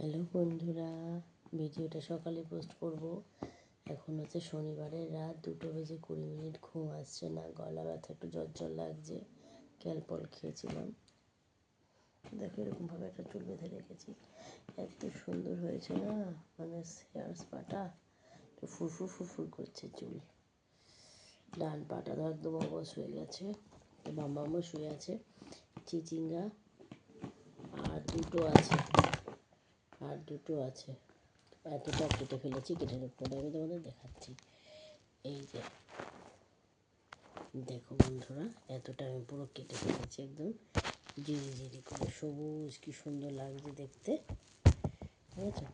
Hello বন্ধুরা, ভিডিওটা সকালে পোস্ট করব। এখন হচ্ছে শনিবারের রাত 2:20 ঘুম আসছে না, গলা ব্যথা, একটু জ্বর লাগছে। ক্যালপল খেয়েছিলাম। দেখো এরকমভাবে একটা চুল বেঁধে রেখেছি, এত সুন্দর হয়েছে না, মানে হেয়ার স্পাটা একটু ফুরফুর ফুরফুর করছে চুল। ডান পাটা তো একদম অবশ হয়ে গেছে, বাম্মামও শুয়ে আছে। চিচিঙ্গা আর দুটো আছে এতটা কেটে ফেলেছি, কেটে পরে আমি তোমাদের দেখাচ্ছি। এই যে দেখো বন্ধুরা, এতটা আমি পুরো কেটে ফেলেছি, একদম জিরি জিরি করে সবুজ, কি সুন্দর লাগছে দেখতে, বুঝেছো?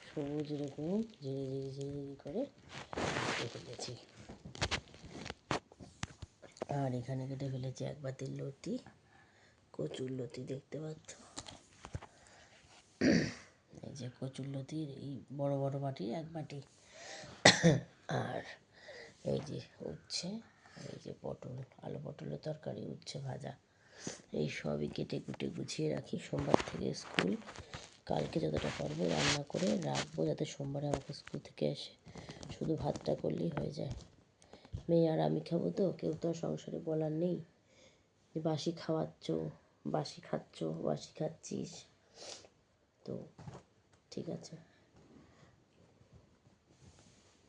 সবুজ এরকম জিরি জিরি জিরি জিরি করে কেটে ফেলেছি। আর এখানে কেটে ফেলেছি এক বাতির লতি, কচুর লতি দেখতে পাচ্ছ। এই যে কচুর লতির এই বড় বড় বাটি, এক বাটি। আর এই যে উচ্ছে, এই যে পটল, আলু পটলের তরকারি, উচ্ছে ভাজা, এই সবই কেটে কুটে গুছিয়ে রাখি। সোমবার থেকে স্কুল, কালকে যতটা পারবো রান্না করে রাখবো, যাতে সোমবারে আমাকে স্কুল থেকে এসে শুধু ভাতটা করলেই হয়ে যায়। মেয়ে আর আমি খাবো, তো কেউ তো আর সংসারে বলার নেই যে বাসি খাওয়াচ্ছ, বাসি খাচ্ছ, বাসি খাচ্ছিস, তো ঠিক আছে।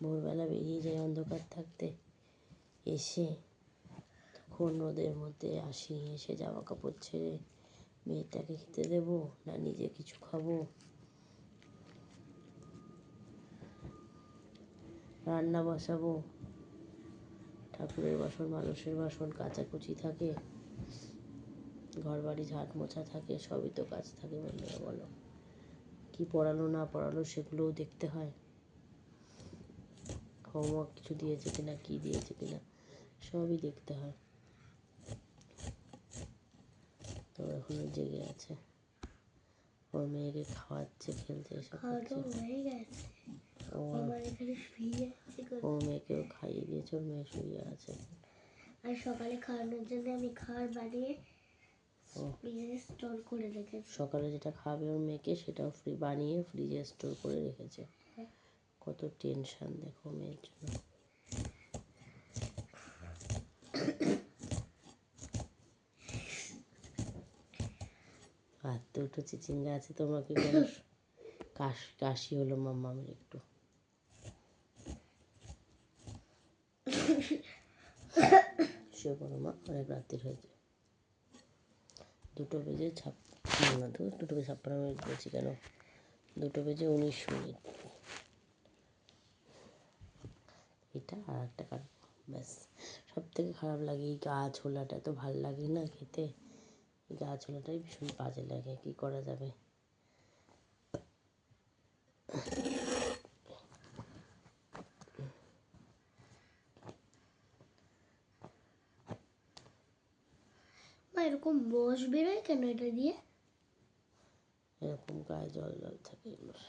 ভোরবেলা বেরিয়ে যায় অন্ধকার থাকতে, এসে তখন রোদের মধ্যে আসি, এসে জামা কাপড় ছেড়ে মেয়েটাকে খেতে দেবো না নিজে কিছু খাবো, রান্না বসাবো, ঠাকুরের বাসন, মানুষের বাসন কাচাকুচি থাকে, ঘর বাড়ি ঝাঁট মোছা থাকে, সবই তো কাজ থাকে। বন্ধুরা বলো, কি পড়ালো না পড়ালো সেগুলোও দেখতে হয়, হোমওয়ার্ক কিছু দিয়েছে কিনা, কি দিয়েছে কিনা, সবই দেখতে হয়। তো এখনো জেগে আছে, ওর মেয়েকে খাওয়াচ্ছে, খেলতে এসে করছে। ও মেয়েকেও খাইয়ে দিয়েছে, ওর মেয়ে শুয়ে আছে। আর সকালে খাওয়ানোর জন্য আমি খাবার বানিয়ে ফ্রিজে স্টোর করে রেখেছি। সকালে যেটা খাবে ওর মেয়েকে, সেটাও বানিয়ে ফ্রিজে স্টোর করে রেখেছে। কত টেনশন দেখো মেয়ের জন্য। আর দুটো চিচিঙ্গা আছে, তোমরা কি বলো? কাশি হলো মাম্মামের একটু। শুয়ে পড়ো মা, অনেক রাত্রির হয়েছে। 2:56 বলছি কেন, 2:19। এটা আর একটা কাটবো, ব্যাস। সব থেকে খারাপ লাগে এই গা ছোলাটা, তো ভাল লাগে না খেতে, গা ছোলাটাই ভীষণ বাজে লাগে, কি করা যাবে। মা এরকম বস বেরোয় কেন এটা দিয়ে? এরকম গায়ে জল জল থাকে এগুলোর,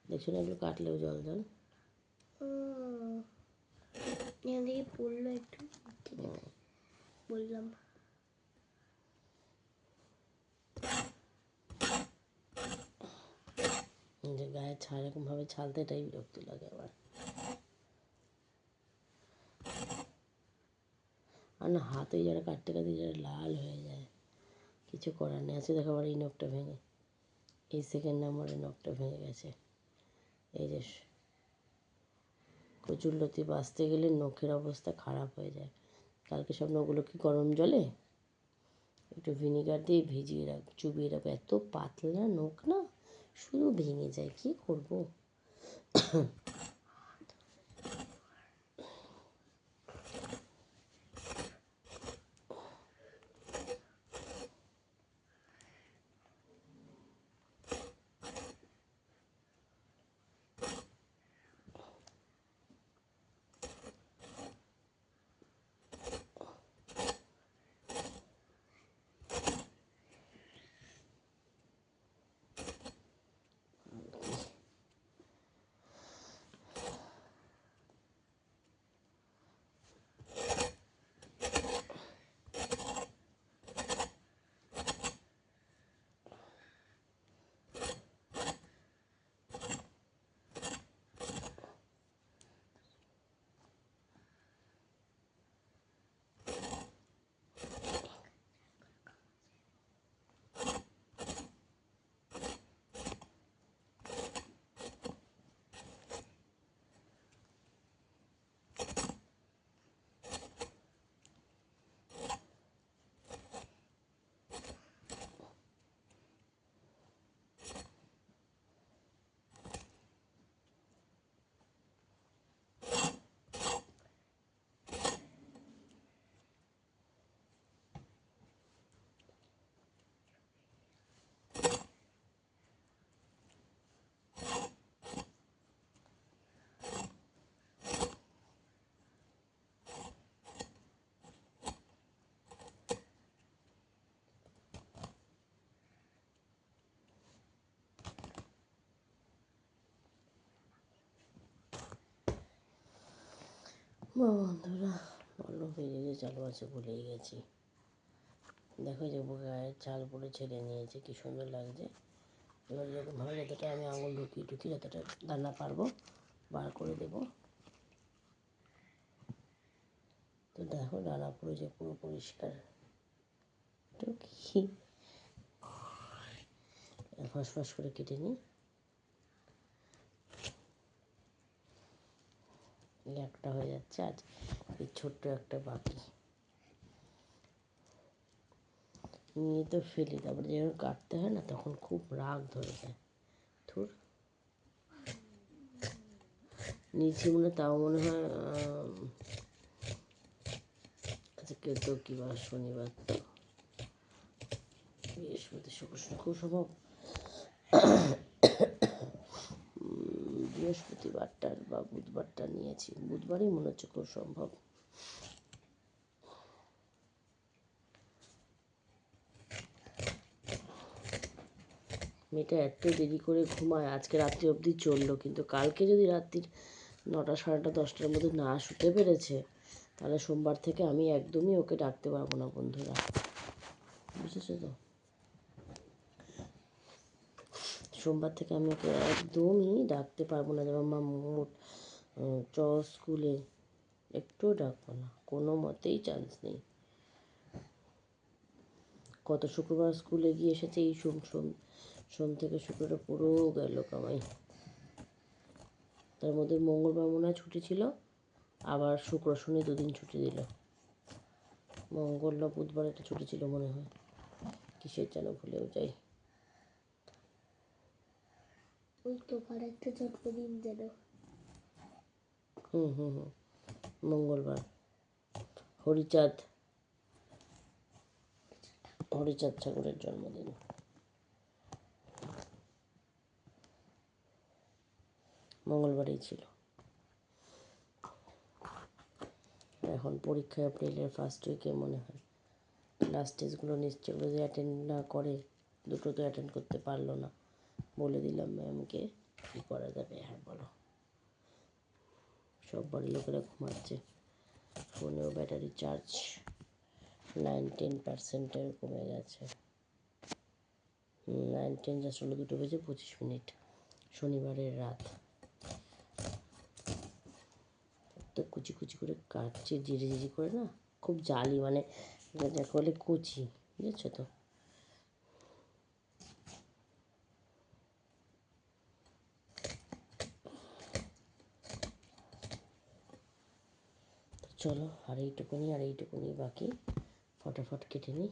দেখছো না, এগুলো কাটলেও জল জল। এখান থেকে পড়লো একটু, বললাম। যে গায়ে ছাল এরকমভাবে ছালতে, এটাই বিরক্তি লাগে আবার। আর না, হাতে যারা কাটতে কাটতে যারা লাল হয়ে যায়, কিছু করার নেই। আছে দেখো আবার এই নখটা ভেঙে, এই সেকেন্ড নাম্বারের নখটা ভেঙে গেছে। এই যে কচুরলতি বাছতে গেলে নখের অবস্থা খারাপ হয়ে যায়। কালকে সব নখগুলো কি গরম জলে একটু ভিনিগার দিয়ে ভিজিয়ে চুবিয়ে রাখবো। এত পাতলা নখ না, শুধু ভেঙে যায়, কি করবো। বন্ধুরা, বলো বেরিয়ে চালু আছে, ভুলেই গেছি। দেখো যে গায়ের চাল পুরো ছেড়ে নিয়েছে, কি সুন্দর লাগছে। এবার যতভাবে যতটা আমি আঙুল ঢুকি যতটা দানা পারবো বার করে দেবো। তো দেখো ডানা পুরো যে পুরো পরিষ্কার। টুকি ফসফস করে কেটে নিই। একটা হয়ে যাচ্ছে, আজ এই ছোট্ট একটা বাকি নিয়ে তো ফেলি, তারপরে যখন কাটতে হয় না তখন খুব রাগ ধরে যায়। থুর নিয়েছি মনে, তাও মনে হয় আজকে তো কী বার, শনিবার তো, বৃহস্পতি শুক্র খুব সম্ভব বৃহস্পতিবারটার বা বুধবারটা নিয়েছি, বুধবারই মনে হচ্ছে খুব সম্ভব। মেয়েটা এত দেরি করে ঘুমায়, আজকে রাত্রি অবধি চললো, কিন্তু কালকে যদি রাত্রির 9টা 9:30 10টার মধ্যে না শুতে পেরেছে, তাহলে সোমবার থেকে আমি একদমই ওকে ডাকতে পারবো না বন্ধুরা, বুঝেছো তো? সোমবার থেকে আমি ওকে একদমই ডাকতে পারবো না, যেমন মা চ স্কুলে, একটুও ডাকবো না, কোনো মতেই চান্স নেই। কত শুক্রবার স্কুলে গিয়ে এসেছে, এই সোম থেকে শুক্রটা পুরো গেল কামাই। তার মধ্যে মঙ্গলবার মনে হয় ছুটি ছিল, আবার শুক্র শনি 2 দিন ছুটি দিল। মঙ্গল না বুধবার একটা ছুটি ছিল মনে হয়, কিসের যেন ভুলেও যাই। ওই তোমার একটা জন্মদিন যেন। হুম হুম হুম মঙ্গলবার হরিচাঁদ ঠাকুরের জন্মদিন। মঙ্গলবারেই ছিল। এখন পরীক্ষা এপ্রিলের ফার্স্ট উইকে মনে হয়, লাস্ট টেস্টগুলো নিশ্চয় যদি অ্যাটেন্ড না করে, দুটো তো অ্যাটেন্ড করতে পারলো না, বলে দিলাম ম্যামকে, কী করা যাবে হ্যাঁ বলো। সব বাড়ির লোকেরা ঘুমাচ্ছে, ফোনেও ব্যাটারি চার্জ 9-10% কমে গেছে। 9-10 জাস্ট হলো 2:25 শনিবারের রাত। তো কুচি কুচি করে কাটছে জিরি জিরি করে না, খুব জালি, মানে যাকে বলে কুচি, বুঝেছো তো? চলো আর এইটুকুনি বাকি, ফটাফট কেটে নিই।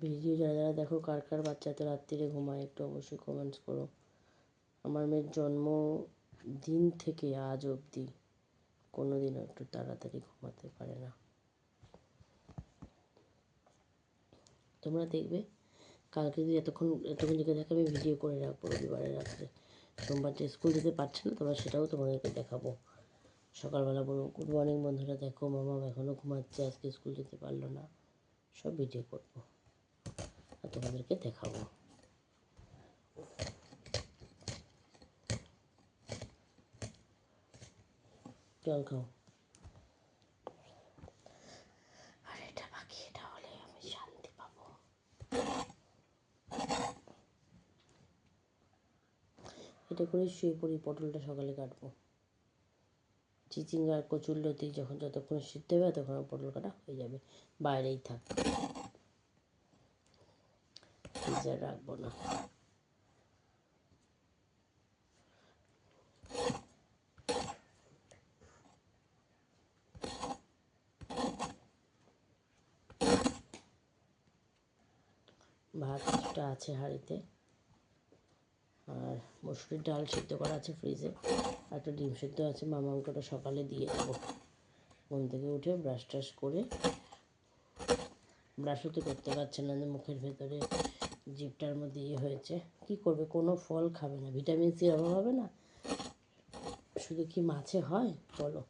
ভিডিও যারা যারা দেখো, কার কার বাচ্চা তো রাত্রিরে ঘুমায়, একটু অবশ্যই কমেন্টস করো। আমার মেয়ের জন্ম দিন থেকে আজ অবধি কোনো দিনও একটু তাড়াতাড়ি ঘুমাতে পারে না। তোমরা দেখবে কালকে যদি এতক্ষণ জেগে থাকে, আমি ভিডিও করে রাখবো রবিবারের রাত্রে। সোমবার যে স্কুল যেতে পারছে না, তোমরা সেটাও তোমাদেরকে দেখাবো। সকালবেলা বলবো গুড মর্নিং বন্ধুরা, দেখো মামা এখনও ঘুমাচ্ছে, আজকে স্কুল যেতে পারলো না, সব ভিডিও করবো আর তোমাদেরকে দেখাবো। জল খাও। আর এটা বাকি, এটা হলে আমি শান্তি পাবো। এটা করে শুয়ে পড়ি, পটলটা সকালে কাটবো। চিচিঙ্গা আর কচুরলতি যখন যতক্ষণ সিদ্ধ হবে তখন পটল কাটা হয়ে যাবে, বাইরেই থাক, ফ্রিজে রাখবো না। ভাত কিছুটা আছে হাঁড়িতে, আর মসুরির ডাল সিদ্ধ করা আছে ফ্রিজে, আর একটা ডিম সিদ্ধ আছে, মামাকে ওটা সকালে দিয়ে দেবো। ঘুম থেকে উঠে ব্রাশ ট্রাশ করে, ব্রাশও তো করতে পারছে না, মুখের ভেতরে জিভটার মধ্যে ইয়ে হয়েছে, কী করবে, কোনো ফল খাবে না, ভিটামিন সির অভাব হবে না, শুধু কি মাছে হয় বলো?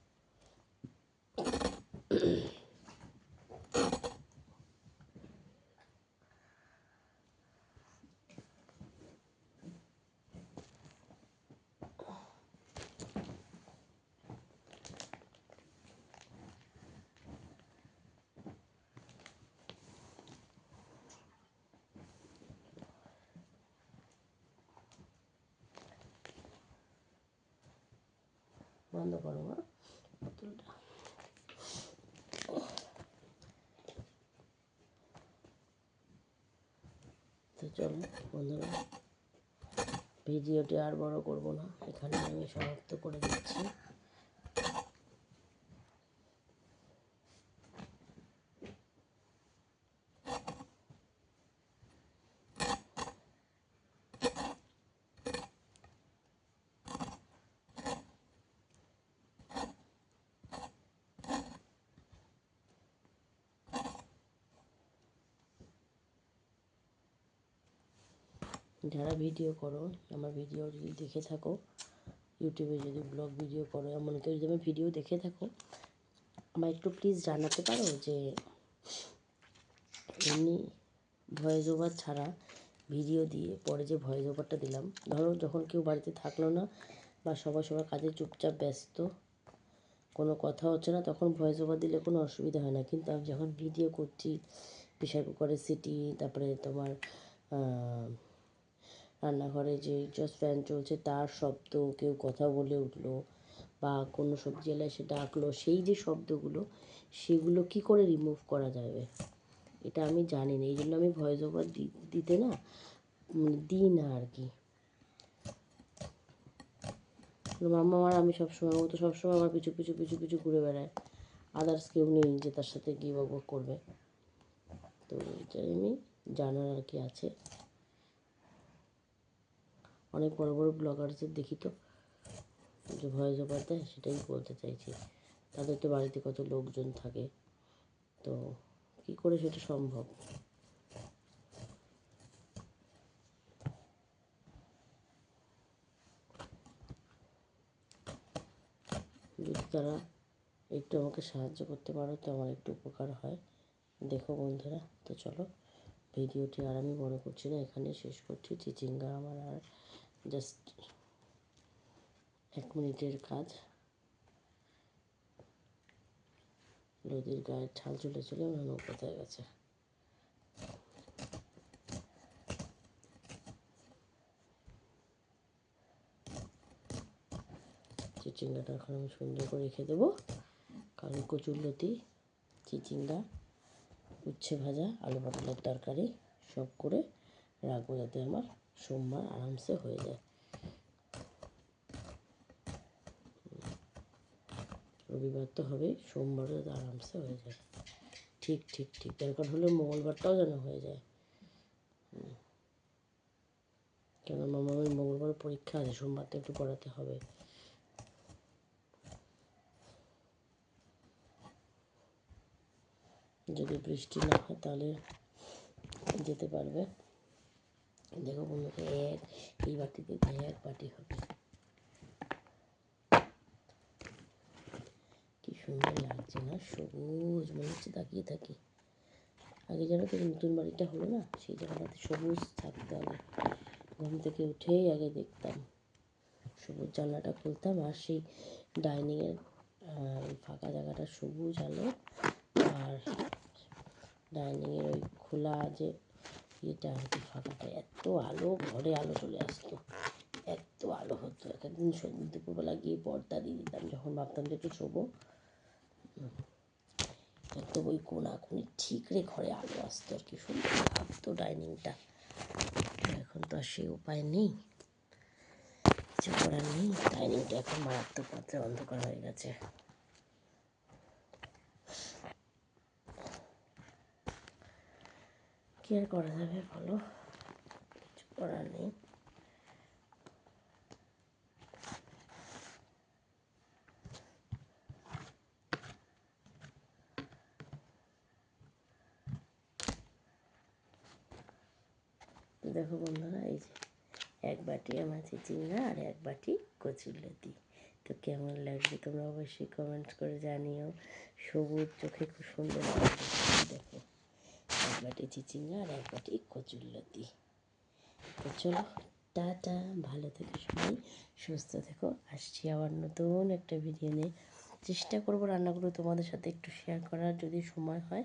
বন্ধ করো মা বোতলটা। তো চলো বন্ধুরা, ভিডিওটি আর বড় করব না, এখানে আমি সমাপ্ত করে দিচ্ছি। যারা ভিডিও করো, আমার ভিডিও যদি দেখে থাকো, ইউটিউবে যদি ব্লগ ভিডিও করো, এমন কেউ যদি আমার ভিডিও দেখে থাকো, আমায় একটু প্লিজ জানাতে পারো যে এমনি ভয়েস ওভার ছাড়া ভিডিও দিয়ে পরে যে ভয়েস ওভারটা দিলাম, ধরো যখন কেউ বাড়িতে থাকলো না বা সবাই সবার কাজে চুপচাপ ব্যস্ত, কোনো কথা হচ্ছে না, তখন ভয়েস ওভার দিলে কোনো অসুবিধা হয় না। কিন্তু আমি যখন ভিডিও করছি, প্রেশার কুকারের সিটি, তারপরে তোমার রান্নাঘরে যে এক্সস্ট ফ্যান চলছে তার শব্দ, কেউ কথা বলে উঠলো বা কোনো সবজি এলে সে ডাকলো, সেই যে শব্দগুলো, সেগুলো কি করে রিমুভ করা যাবে এটা আমি জানি না। এই জন্য আমি ভয়েস ওভার দিতে না দিই না আর কি। মাম্মা আর আমি সবসময়, ও তো সবসময় আমার পিছু পিছু পিছু পিছু ঘুরে বেড়ায়, আদার্স কেউ নেই যে তার সাথে গিয়ে বক করবে। তো এটাই আমি জানার আর কি আছে। অনেক বড় বড় ব্লগারদের দেখি তো যে ভয়েস ওভার দেয়, সেটাই বলতে চাইছি। তাদের তো বাড়িতে কত লোকজন থাকে, তো কী করে সেটা সম্ভব? যদি তারা একটু আমাকে সাহায্য করতে পারো তো আমার একটু উপকার হয়। দেখো বন্ধুরা, তো চলো ভিডিওটি আর আমি বড় করছি না, এখানে শেষ করছি। চিচিঙ্গা আমার আর জাস্ট 1 মিনিটের কাজ। নদীর গায়ের ঠাল চলে চলে আমার নৌকাতে গেছে। চিচিঙ্গাটা এখন আমি সুন্দর করে রেখে দেবো, কারণ কচুরলতি, চিচিঙ্গা, উচ্ছে ভাজা, আলু পটলের তরকারি সব করে রাখবো, যাতে আমার সোমবার আরামসে হয়ে যায়। রবিবার তো হবেই, সোমবারও যাতে আরামসে হয়ে যায়। ঠিক ঠিক ঠিক, দরকার হলে মঙ্গলবারটাও যেন হয়ে যায়। কেন মামার মঙ্গলবার পরীক্ষা আছে, সোমবার তো একটু পড়াতে হবে। যদি বৃষ্টি না হয় তাহলে যেতে পারবে। দেখো বন্ধুকে এই বাটিতে 1 বাটি হবে। কি সুন্দর লাগছে না, সবুজ, মনে হচ্ছে তাকিয়ে থাকি। আগে যেন তো নতুন বাড়িটা হলো না, সেই জায়গাটাতে সবুজ থাকতে হবে। ঘুম থেকে উঠেই আগে দেখতাম, সবুজ জানলাটা খুলতাম আর সেই ডাইনিংয়ের ফাঁকা জায়গাটা সবুজ আলো, আর ডাইনিংয়ের ওই খোলা যে এটা আর কি ফাঁকাটা, এত আলো, ঘরে আলো চলে আসতো, এত আলো হতো। এক একদিন দুপুরবেলা গিয়ে পর্দা দিয়ে দিতাম যখন ভাবতাম যে একটু শোবো, এত ওই কোনাকুনি ঠিকরে ঘরে আলো আসতো আর কি, সুন্দর লাগতো ডাইনিংটা। এখন তো আর সেই উপায় নেই, কিছু করার নেই। ডাইনিংটা এখন মারাত্মক মাত্রায় অন্ধকার হয়ে গেছে। কি আর করা যাবে বলো, কিছু করার নেই। দেখো বন্ধুরা, এই যে 1 বাটি আমার চিচিঙ্গা আর 1 বাটি কচুরলতি। তো কেমন লাগবে তোমরা অবশ্যই কমেন্ট করে জানিও। সবুজ, চোখে খুব সুন্দর লাগবে। দেখো 1 বাটি চিচিঙ্গা আর 1 বাটি কচুরলতি। তো চলো টাটা, ভালো থেকো সবাই, সুস্থ থেকো। আসছি আবার নতুন একটা ভিডিও নিয়ে। চেষ্টা করবো রান্নাগুলো তোমাদের সাথে একটু শেয়ার করার, যদি সময় হয়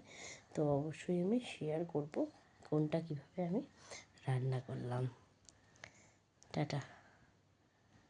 তো অবশ্যই আমি শেয়ার করব কোনটা কীভাবে আমি রান্না করলাম। টাটা।